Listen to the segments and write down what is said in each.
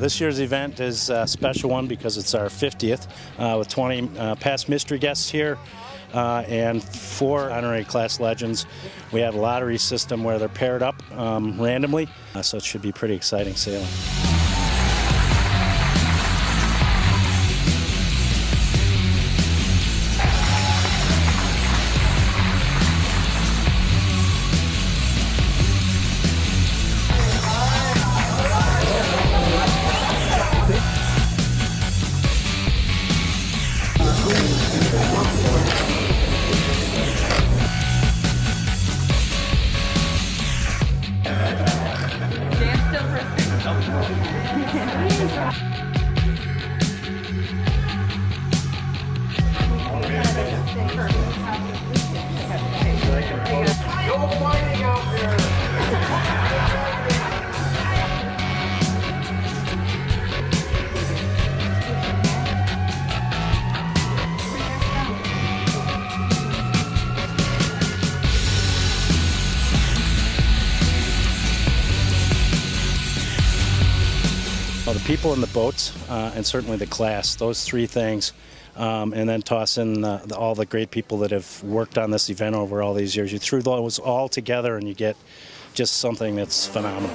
This year's event is a special one because it's our 50th with 20 past mystery guests here and 4 honorary class legends. We have a lottery system where they're paired up randomly, so it should be pretty exciting sailing. The people in the boats and certainly the class, those 3 things, and then toss in all the great people that have worked on this event over all these years. You threw those all together and you get just something that's phenomenal.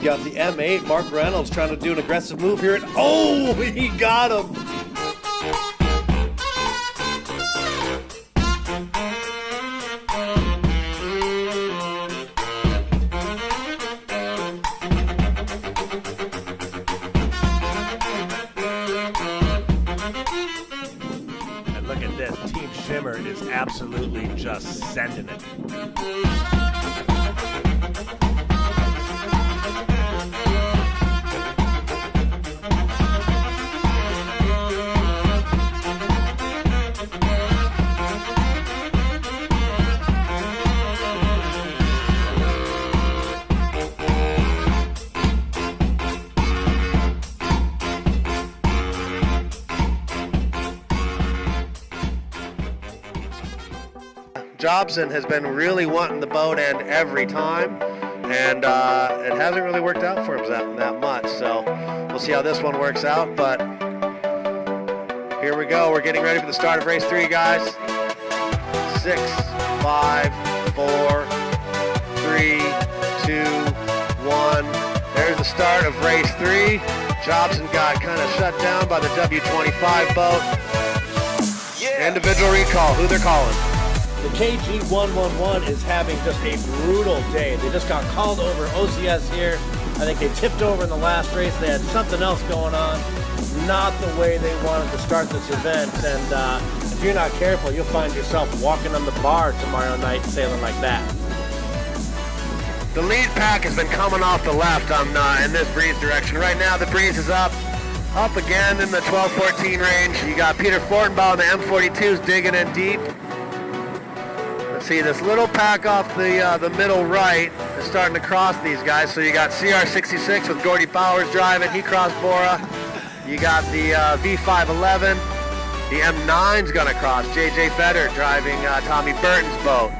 got the M8, Mark Reynolds, trying to do an aggressive move here. And oh, he got him. And look at this. Team Shimmer is absolutely just sending it. Jobson has been really wanting the boat end every time, and it hasn't really worked out for him that much, so we'll see how this one works out. But here we go. We're getting ready for the start of race 3, guys. 6, 5, 4, 3, 2, 1. There's the start of race 3. Jobson got kind of shut down by the W25 boat. Yeah. Individual recall. Who they're calling? The KG111 is having just a brutal day. They just got called over OCS here. I think they tipped over in the last race. They had something else going on. Not the way they wanted to start this event. And if you're not careful, you'll find yourself walking on the bar tomorrow night sailing like that. The lead pack has been coming off the left in this breeze direction. Right now the breeze is up again in the 12-14 range. You got Peter Fortenbaugh and the M42s digging in deep. See, this little pack off the middle right is starting to cross these guys. So you got CR66 with Gordy Powers driving. He crossed Bora. You got the V511. The M9's going to cross. JJ Feder driving Tommy Burton's boat.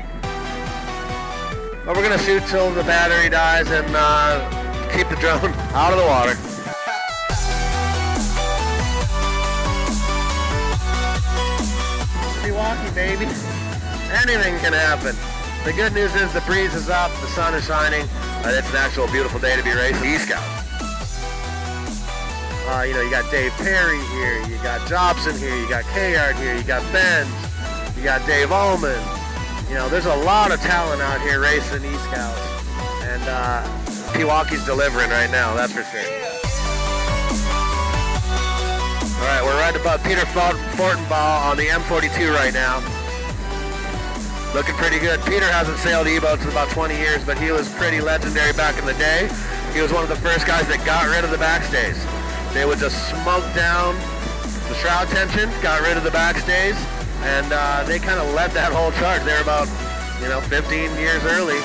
But we're going to shoot till the battery dies and keep the drone out of the water. Milwaukee, baby. Anything can happen. The good news is the breeze is up, the sun is shining. It's an actual beautiful day to be racing Scow. You got Dave Perry here, you got Jobson here, you got Kayard here, you got Benz, you got Dave Ullman. There's a lot of talent out here racing Scows. And Pewaukee's delivering right now, that's for sure. All right, we're right above Peter Fortenbaugh on the M42 right now. Looking pretty good. Peter hasn't sailed E-boats in about 20 years, but he was pretty legendary back in the day. He was one of the first guys that got rid of the backstays. They would just smoke down the shroud tension, got rid of the backstays, and they kind of led that whole charge. They were about, 15 years early.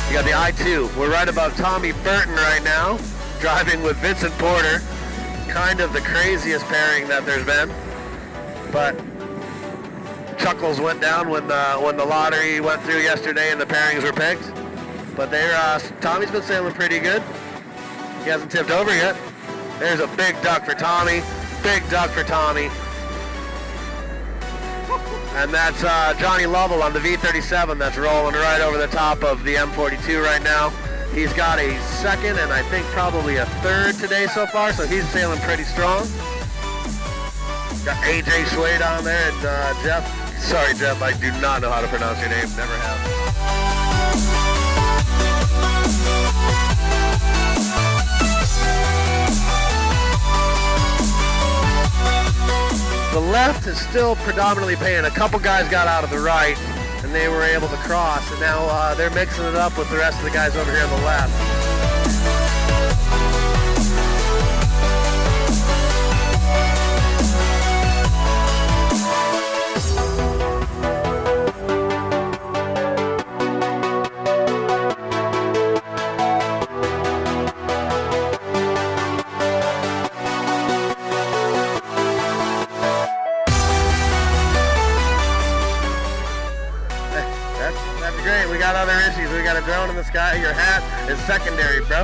You got the I-2. We're right above Tommy Burton right now, driving with Vincent Porter. Kind of the craziest pairing that there's been, but Chuckles went down when the lottery went through yesterday and the pairings were picked. But Tommy's been sailing pretty good. He hasn't tipped over yet. There's a big duck for Tommy. Big duck for Tommy. And that's Johnny Lovell on the V37 that's rolling right over the top of the M42 right now. He's got a second and I think probably a third today so far, so he's sailing pretty strong. Got AJ Swade on there and Jeff. Sorry, Jeff, I do not know how to pronounce your name. Never have. The left is still predominantly paying. A couple guys got out of the right, and they were able to cross, and now they're mixing it up with the rest of the guys over here on the left. That's great. We got other issues. We got a drone in the sky. Your hat is secondary, bro.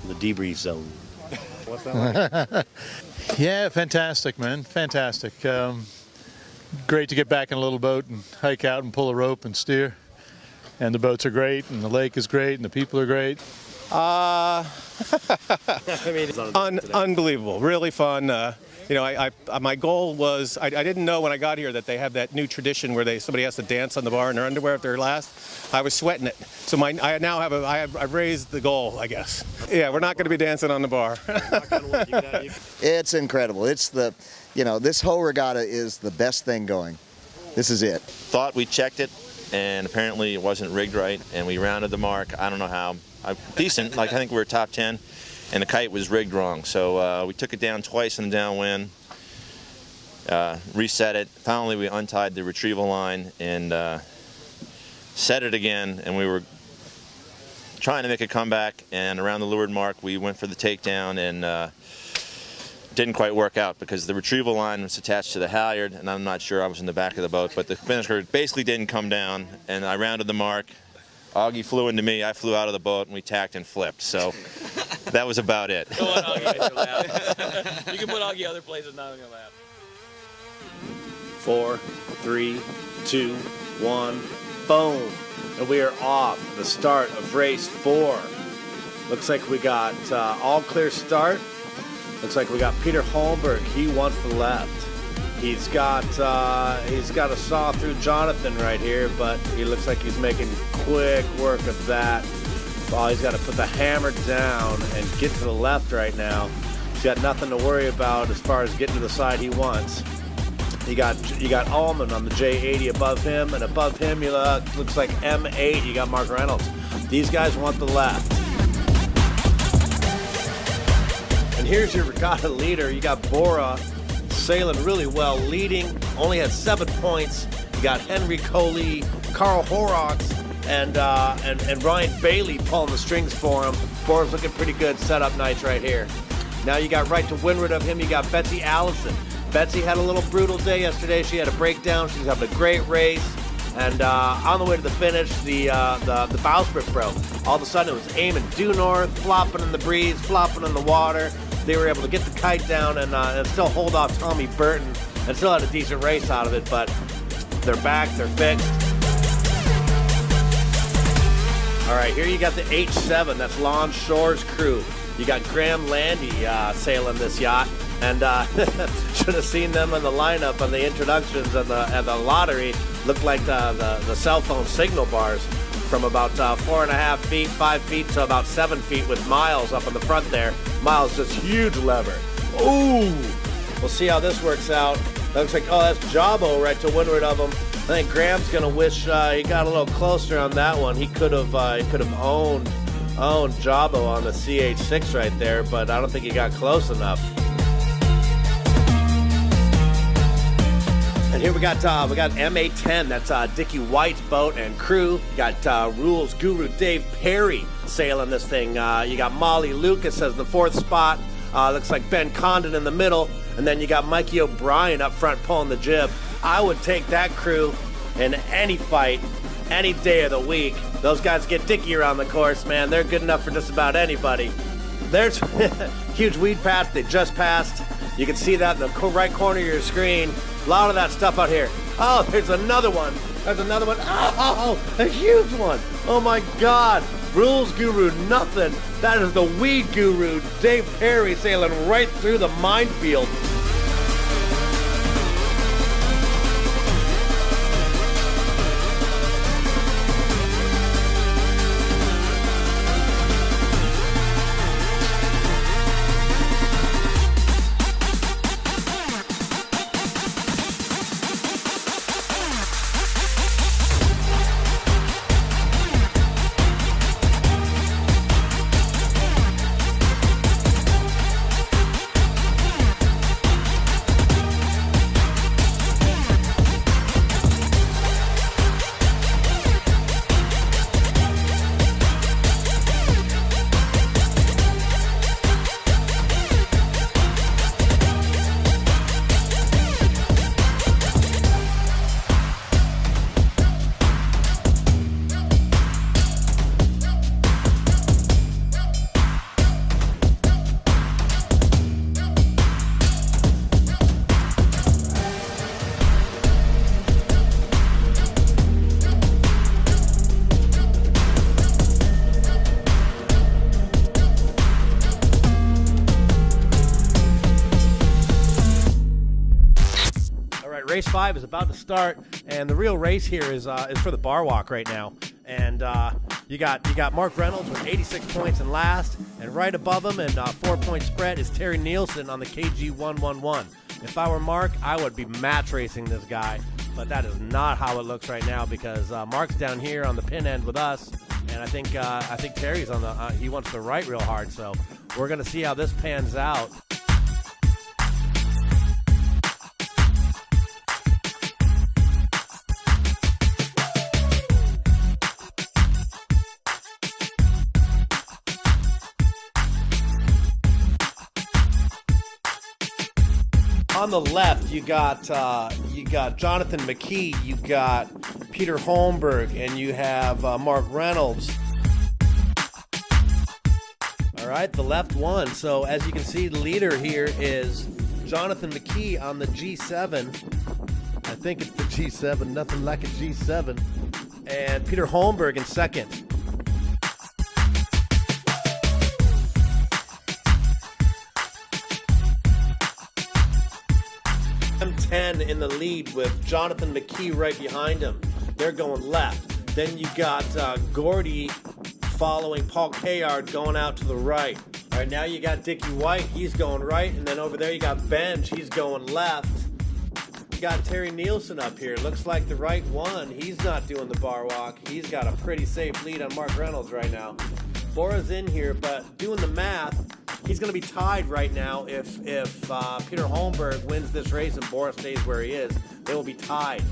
the debrief zone. What's that like? Yeah, fantastic, man. Fantastic. Great to get back in a little boat and hike out and pull a rope and steer. And the boats are great, and the lake is great, and the people are great. I mean, unbelievable, really fun. You know, my goal was, I didn't know when I got here that they have that new tradition where somebody has to dance on the bar in their underwear if they're last. I was sweating it. So I now have I've raised the goal, I guess. Yeah, we're not going to be dancing on the bar. It's incredible. It's this whole regatta is the best thing going. This is it. Thought we checked it, and apparently it wasn't rigged right, and we rounded the mark. I don't know how. Decent, like I think we were top 10. And the kite was rigged wrong. So we took it down twice in the downwind, reset it. Finally, we untied the retrieval line and set it again. And we were trying to make a comeback. And around the leeward mark, we went for the takedown and didn't quite work out because the retrieval line was attached to the halyard. And I'm not sure, I was in the back of the boat. But the finisher basically didn't come down. And I rounded the mark. Augie flew into me, I flew out of the boat, and we tacked and flipped. So that was about it. Go on, Augie. You can put Augie other places, not going to laugh. 4, 3, 2, 1, boom. And we are off the start of race 4. Looks like we got all clear start. Looks like we got Peter Holmberg. He wants the left. He's got a saw through Jonathan right here, but he looks like he's making quick work of that. Oh, he's got to put the hammer down and get to the left right now. He's got nothing to worry about as far as getting to the side he wants. You got Allman on the J80 above him, and above him looks like M8. You got Mark Reynolds. These guys want the left. And here's your regatta leader. You got Bora sailing really well, leading, only had 7 points. You got Henry Coley, Carl Horrocks, and Ryan Bailey pulling the strings for him. Bora's looking pretty good, setup nights right here. Now you got right to windward of him, you got Betsy Allison. Betsy had a little brutal day yesterday. She had a breakdown. She's having a great race. And on the way to the finish, the bowsprit broke. All of a sudden, it was aiming due north, flopping in the breeze, flopping in the water. They were able to get the kite down and still hold off Tommy Burton and still had a decent race out of it, but they're back, they're fixed. All right, here you got the H7, that's Lon Shore's crew. You got Graham Landy sailing this yacht, and should have seen them in the lineup on the introductions and the lottery. Looked like the cell phone signal bars from about 4.5 feet, 5 feet to about 7 feet with Miles up in the front there. Miles just huge lever. Ooh! We'll see how this works out. That looks like, oh, that's Jabo right to windward of him. I think Graham's gonna wish he got a little closer on that one. He could have owned Jabo on the CH6 right there, but I don't think he got close enough. And here we got MA10, that's Dickie White's boat and crew. You got rules guru Dave Perry sailing this thing. You got Molly Lucas as the 4th spot. Looks like Ben Condon in the middle. And then you got Mikey O'Brien up front pulling the jib. I would take that crew in any fight, any day of the week. Those guys get Dickie around the course, man. They're good enough for just about anybody. There's huge weed patch they just passed. You can see that in the right corner of your screen. A lot of that stuff out here. Oh, there's another one. There's another one. Oh, a huge one. Oh my God. Rules guru, nothing. That is the weed guru, Dave Perry, sailing right through the minefield. race 5 is about to start, and the real race here is for the bar walk right now. And you got Mark Reynolds with 86 points in last, and right above him and 4-point spread is Terry Nielsen on the KG 111. If I were Mark, I would be match racing this guy, but that is not how it looks right now because Mark's down here on the pin end with us, and I think Terry's on the he wants to right real hard. So we're gonna see how this pans out. On the left, you got Jonathan McKee, you got Peter Holmberg, and you have Mark Reynolds. All right, the left one. So as you can see, the leader here is Jonathan McKee on the G7. I think it's the G7, nothing like a G7. And Peter Holmberg in second. 10 in the lead with Jonathan McKee right behind him. They're going left. Then you got Gordy following Paul Kayard going out to the right. All right, now you got Dickie White. He's going right. And then over there you got Benj. He's going left. You got Terry Nielsen up here. Looks like the right one. He's not doing the bar walk. He's got a pretty safe lead on Mark Reynolds right now. Bora's in here, but doing the math, he's going to be tied right now if Peter Holmberg wins this race and Bora stays where he is. They will be tied.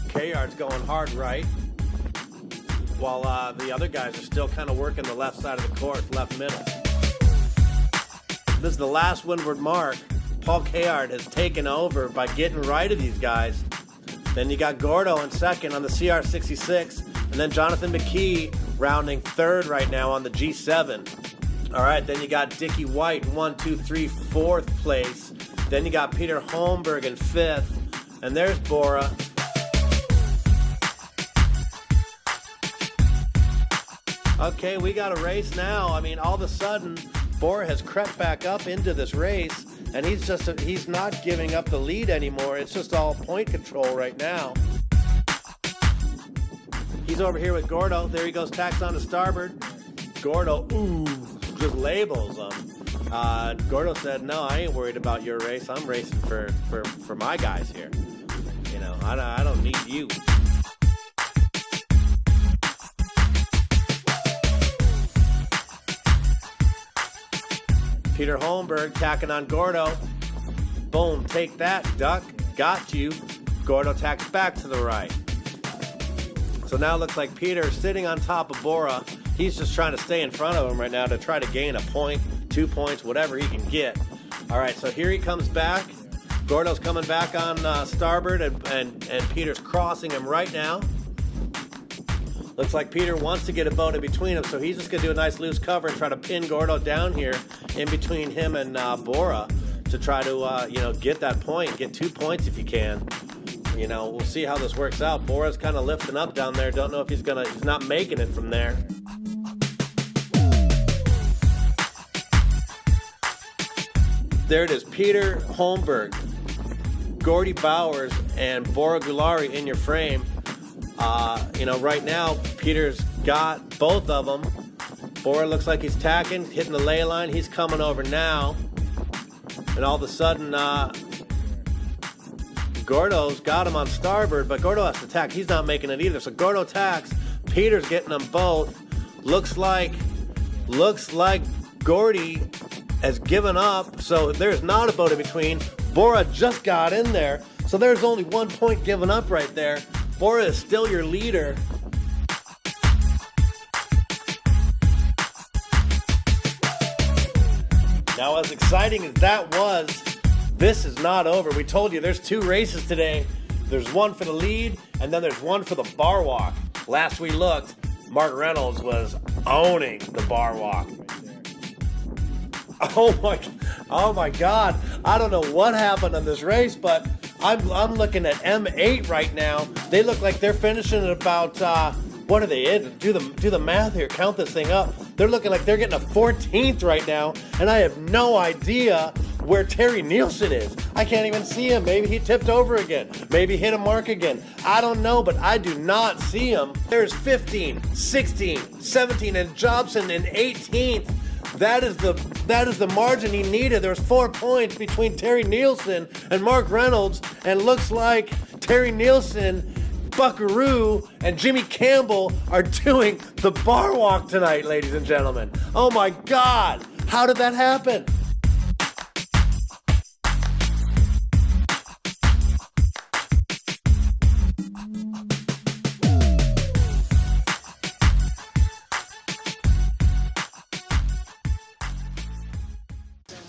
Kayard's going hard right, while the other guys are still kind of working the left side of the course, left middle. This is the last windward mark. Paul Kayard has taken over by getting right of these guys. Then you got Gordo in second on the CR66, and then Jonathan McKee rounding third right now on the G7. All right, then you got Dickie White, 1, 2, 3, fourth place. Then you got Peter Holmberg in fifth, and there's Bora. Okay, we got a race now. I mean, all of a sudden, Bora has crept back up into this race, and he's not giving up the lead anymore. It's just all point control right now. He's over here with Gordo. There he goes, tacks on to starboard. Gordo, just labels him. Gordo said, no, I ain't worried about your race. I'm racing for my guys here. You know, I don't need you. Peter Holmberg tacking on Gordo. Boom, take that, duck. Got you. Gordo tacks back to the right. So now it looks like Peter's sitting on top of Bora. He's just trying to stay in front of him right now to try to gain a point, 2 points, whatever he can get. All right, so here he comes back. Gordo's coming back on starboard, and Peter's crossing him right now. Looks like Peter wants to get a boat in between them, so he's just going to do a nice loose cover and try to pin Gordo down here in between him and Bora to try to, get that point, get 2 points if you can. You know, we'll see how this works out. Bora's kind of lifting up down there. Don't know if he's not making it from there. There it is, Peter Holmberg, Gordy Bowers, and Bora Gulari in your frame. Right now, Peter's got both of them. Bora looks like he's tacking, hitting the ley line. He's coming over now. And all of a sudden, Gordo's got him on starboard, but Gordo has to tack. He's not making it either. So Gordo tacks. Peter's getting them both. Looks like Gordy has given up. So there's not a boat in between. Bora just got in there. So there's only 1 point given up right there. Bora is still your leader. Now, as exciting as that was, this is not over. We told you there's 2 races today. There's one for the lead, and then there's one for the bar walk. Last we looked, Mark Reynolds was owning the bar walk. Oh my God. I don't know what happened on this race, but I'm looking at M8 right now. They look like they're finishing at about, what are they in? Do the math here, count this thing up. They're looking like they're getting a 14th right now, and I have no idea where Terry Nielsen is. I can't even see him. Maybe he tipped over again. Maybe hit a mark again. I don't know, but I do not see him. There's 15, 16, 17, and Jobson in 18th. That is the margin he needed. There's 4 points between Terry Nielsen and Mark Reynolds, and looks like Terry Nielsen, Buckaroo, and Jimmy Campbell are doing the bar walk tonight, ladies and gentlemen. Oh my God, how did that happen?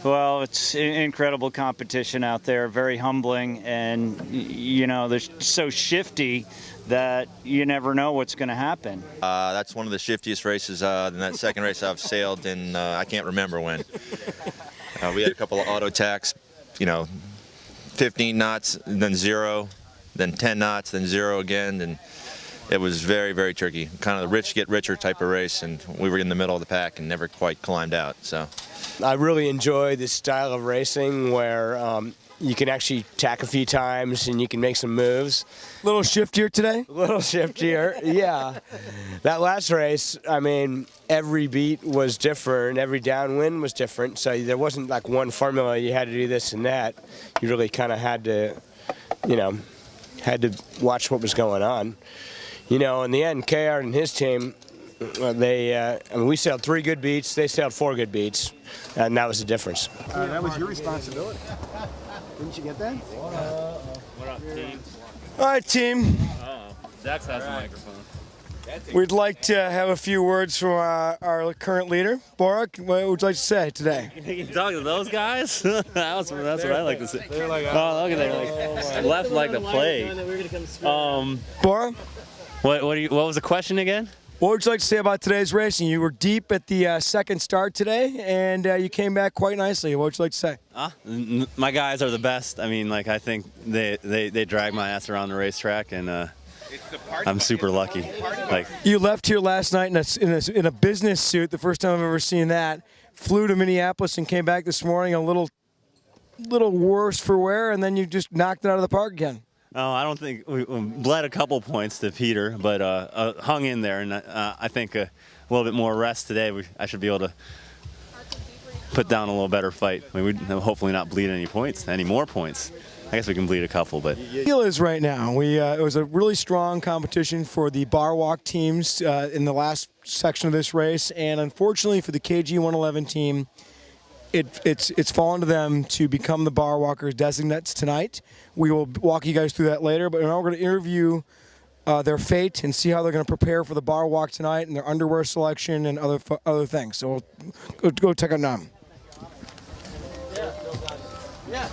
Well, it's incredible competition out there, very humbling, and they're so shifty that you never know what's going to happen. That's one of the shiftiest races in that second race I've sailed in, I can't remember when. We had a couple of auto tacks, 15 knots, then 0, then 10 knots, then 0 again, and it was very, very tricky. Kind of the rich get richer type of race, and we were in the middle of the pack and never quite climbed out. So I really enjoy this style of racing where you can actually tack a few times and you can make some moves. A little shiftier today? A little shiftier, yeah. That last race, I mean, every beat was different, every downwind was different, so there wasn't like one formula, you had to do this and that. You really kind of had to, watch what was going on. In the end, KR and his team, we sailed 3 good beats, they sailed 4 good beats, and that was the difference. That was your responsibility. Didn't you get that? What up, team? All right, team. Dax has the microphone. We'd like to have a few words from our current leader. Borak, what would you like to say today? You talking to those guys? That's what I like to say. Oh, look at that. Left like the plague. Borak? What was the question again? What would you like to say about today's racing? You were deep at the second start today, and you came back quite nicely. What would you like to say? My guys are the best. I mean, I think they drag my ass around the racetrack, and I'm super lucky. You left here last night in a business suit, the first time I've ever seen that. Flew to Minneapolis and came back this morning a little worse for wear, and then you just knocked it out of the park again. Oh, I don't think we bled a couple points to Peter, but hung in there, and I think a little bit more rest today. I should be able to put down a little better fight. I mean, we'd hopefully not bleed any more points. I guess we can bleed a couple, but the deal is right now. It was a really strong competition for the bar walk teams in the last section of this race, and unfortunately for the KG 111 team, it's fallen to them to become the bar walkers designates tonight. We will walk you guys through that later, but now we're going to interview their fate and see how they're going to prepare for the bar walk tonight and their underwear selection and other things. So we'll go check it out now. Yeah.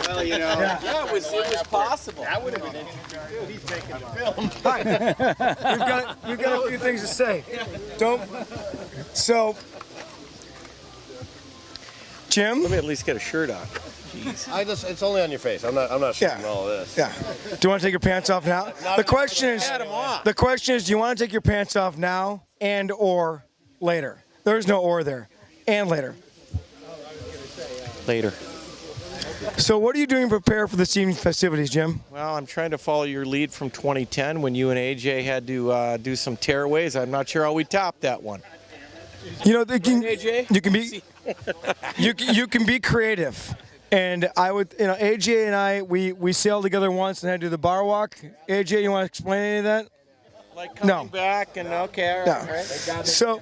Well, it was possible. That would have been interesting. He's making film. Hi. We've got a few things to say. So, Jim? Let me at least get a shirt on. Jeez. It's only on your face. I'm not shooting all of this. Yeah. Do you want to take your pants off now? The question is, do you want to take your pants off now and or later? There's no or there. And later. Later. So what are you doing to prepare for this evening's festivities, Jim? Well, I'm trying to follow your lead from 2010 when you and AJ had to do some tearaways. I'm not sure how we topped that one. You can be creative. And AJ and I, we sailed together once and had to do the bar walk. AJ, you want to explain any of that? Like coming back and okay, all right. So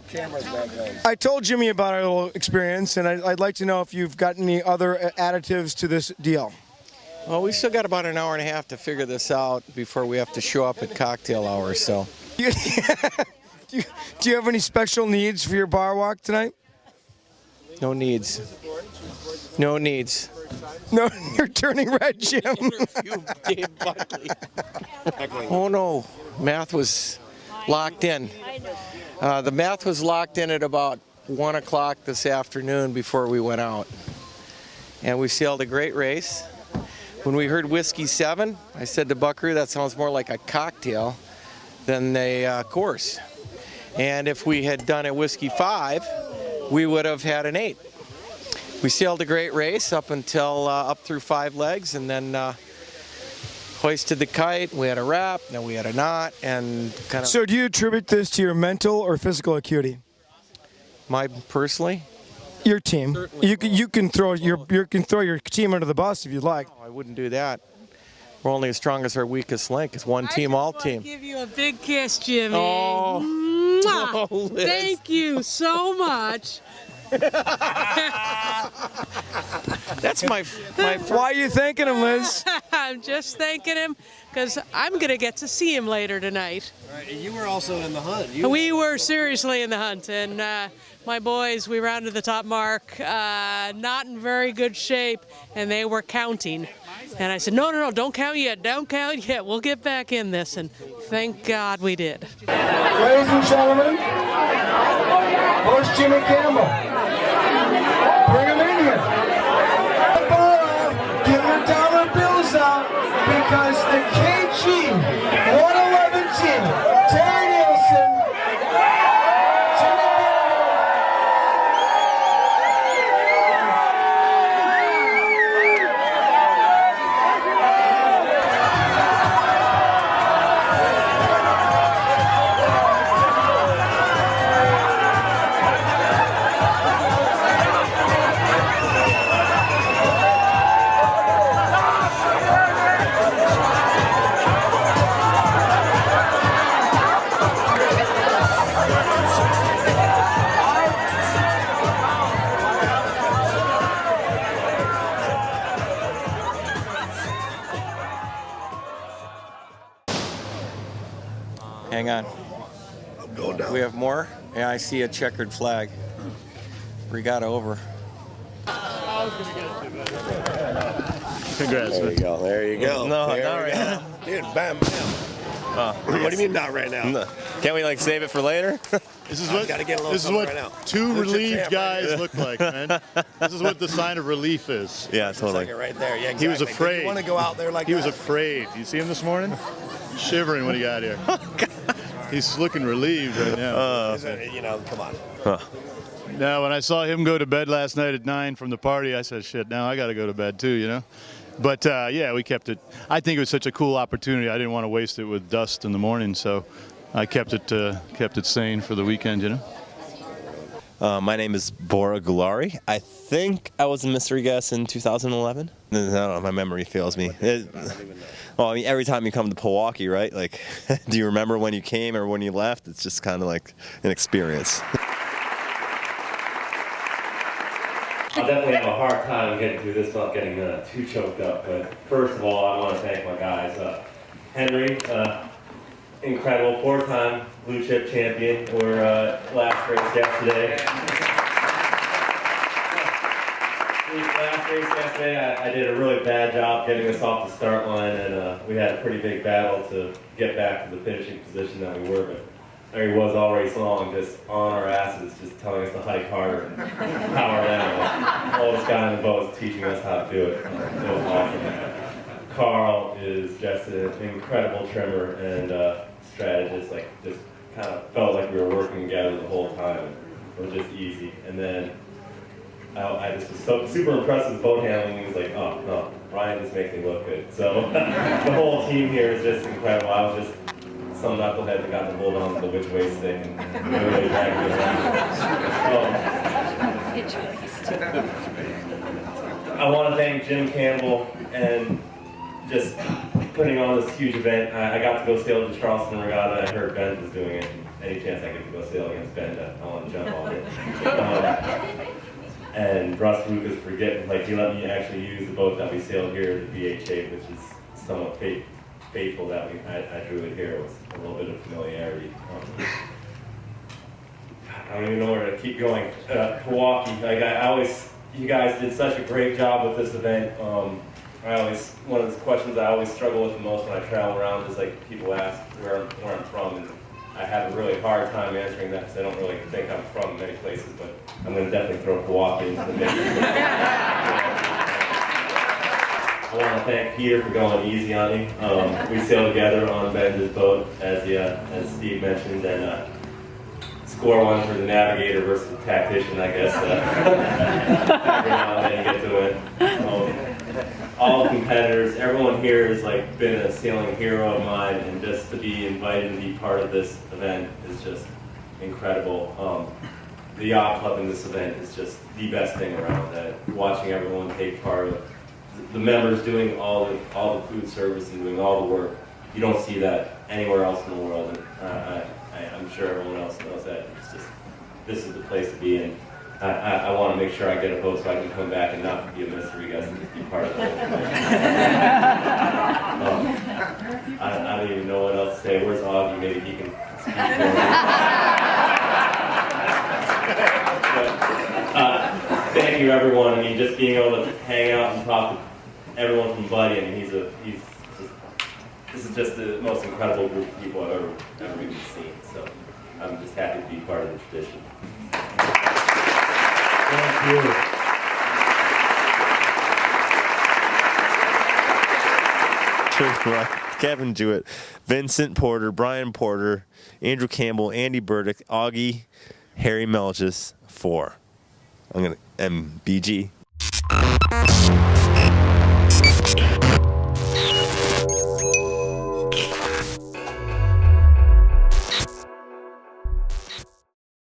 I told Jimmy about our little experience, and I'd like to know if you've got any other additives to this deal. Well, we still got about an hour and a half to figure this out before we have to show up at cocktail hour. So, do you have any special needs for your bar walk tonight? No needs. No needs. No, you're turning red, Jim. Dave Buckley. Oh no. Math was locked in. The math was locked in at about 1 o'clock this afternoon before we went out. And we sailed a great race. When we heard Whiskey 7, I said to Buckaroo, that sounds more like a cocktail than a course. And if we had done a Whiskey 5, we would have had an 8. We sailed a great race up until up through 5 legs, and then hoisted the kite. We had a wrap, then we had a knot, and kind of. So do you attribute this to your mental or physical acuity? My personally? Your team. You can throw your team under the bus if you'd like. No, I wouldn't do that. We're only as strong as our weakest link. It's one team, all team. I want to give you a big kiss, Jimmy. Oh. Mwah. Oh, Liz. Thank you so much. That's my Why are you thanking him, Liz? I'm just thanking him because I'm going to get to see him later tonight. All right, you were also in the hunt. We were seriously in the hunt, and my boys, we rounded the top mark, not in very good shape, and they were counting. And I said, no, don't count yet, don't count yet. We'll get back in this, and thank God we did. Ladies and gentlemen, here's Jimmy Campbell. Bring him in here. The ball off, give your dollar bills out, because the KG 111 team, Terry Nielsen, Jimmy Hang on. Going down. We have more? Yeah, I see a checkered flag. Regatta over. Congrats. There you go. There you go. No, there not you right go. now. Dude, bam, bam. What do you mean not right now? No. Can't we like save it for later? This is what gotta get a little this is what right now. two Lucha relieved champ, guys right? look like, man. This is what the sign of relief is. Yeah, Looks totally. like it right there. Yeah, exactly. He was Did afraid. you want to go out there like He that? was afraid. You see him this morning? Shivering when he got here. He's looking relieved right now. You know, come on. Now, when I saw him go to bed last night at 9 from the party, I said, shit, now I got to go to bed too, you know? But, yeah, we kept it. I think it was such a cool opportunity. I didn't want to waste it with dust in the morning, so I kept it sane for the weekend, you know? My name is Bora Gulari. I think I was a mystery guest in 2011. I don't know, my memory fails me. Well, I mean, every time you come to Milwaukee, right? Like, do you remember when you came or when you left? It's just kind of like an experience. I'll definitely have a hard time getting through this without getting too choked up. But first of all, I want to thank my guys. Henry, incredible 4-time blue chip champion. We're last race yesterday. Last race yesterday, I did a really bad job getting us off the start line, and we had a pretty big battle to get back to the finishing position that we were. But there he was all race long, just on our asses, just telling us to hike harder and power down. All this guy in the boat was teaching us how to do it. It was awesome. Carl is just an incredible trimmer and strategist. Like, just kind of felt like we were working together the whole time. It was just easy. And then I just was so super impressed with boat handling. He was like, oh no, Ryan just makes me look good. So the whole team here is just incredible. I was just some knucklehead that got to hold on to the which way stick and really dragged me around. I want to thank Jim Campbell and just putting on this huge event. I got to go sail the Charleston Regatta. I heard Ben was doing it. Any chance I get to go sail against Ben, I want to jump on it. And Russ Lucas for getting, like, he let me actually use the boat that we sailed here, the BHA, which is somewhat faithful that I drew it here with a little bit of familiarity. I don't even know where to keep going. Milwaukee, like you guys did such a great job with this event. One of the questions I always struggle with the most when I travel around is like people ask where I'm from, and I have a really hard time answering that because I don't really think I'm from many places, but I'm going to definitely throw Milwaukee into the mix. I want to thank Peter for going easy on me. We sailed together on Ben's boat, as Steve mentioned, and score one for the navigator versus the tactician, I guess. Every now and then you get to win. All competitors, everyone here has like been a sailing hero of mine, and just to be invited to be part of this event is just incredible. The yacht club in this event is just the best thing around. Watching everyone take part of the members doing all the food service and doing all the work, you don't see that anywhere else in the world. And I'm sure everyone else knows that. It's just, this is the place to be, and I want to make sure I get a boat so I can come back and not be a mystery guest and just be part of it. I don't even know what else to say. Where's Augie? Maybe he can speak for me. Thank you, everyone. I mean, just being able to hang out and talk to everyone from Buddy. I mean, this is just the most incredible group of people I've ever even seen. So I'm just happy to be part of the tradition. Thank you. Kevin Jewett, Vincent Porter, Brian Porter, Andrew Campbell, Andy Burdick, Augie, Harry Melges, 4. I'm going to MBG.